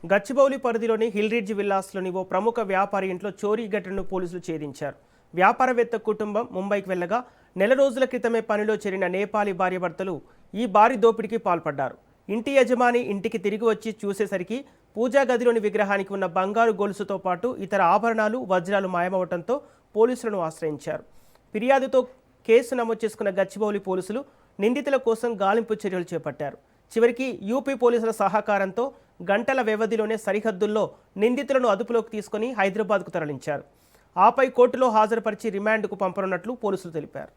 గచ్చిబౌలి పరిధిలోని హిల్రిడ్జ్ విల్లాస్లోని ఓ ప్రముఖ వ్యాపారి ఇంట్లో చోరీ ఘటనను పోలీసులు ఛేదించారు. వ్యాపారవేత్త కుటుంబం ముంబైకి వెళ్లగా నెల రోజుల క్రితమే పనిలో చేరిన నేపాలీ భార్యాభర్తలు ఈ భారీ దోపిడీకి పాల్పడ్డారు. ఇంటి యజమాని ఇంటికి తిరిగి వచ్చి చూసేసరికి పూజా గదిలోని విగ్రహానికి ఉన్న బంగారు గొలుసుతో పాటు ఇతర ఆభరణాలు, వజ్రాలు మాయమవడంతో పోలీసులను ఆశ్రయించారు. ఫిర్యాదుతో కేసు నమోదు చేసుకున్న గచ్చిబౌలి పోలీసులు నిందితుల కోసం గాలింపు చర్యలు చేపట్టారు. చివరికి యూపీ పోలీసుల సహకారంతో గంటల వ్యవధిలోనే సరిహద్దుల్లో నిందితులను అదుపులోకి తీసుకుని హైదరాబాద్కు తరలించారు. ఆపై కోర్టులో హాజరుపరిచి రిమాండ్కు పంపనున్నట్లు పోలీసులు తెలిపారు.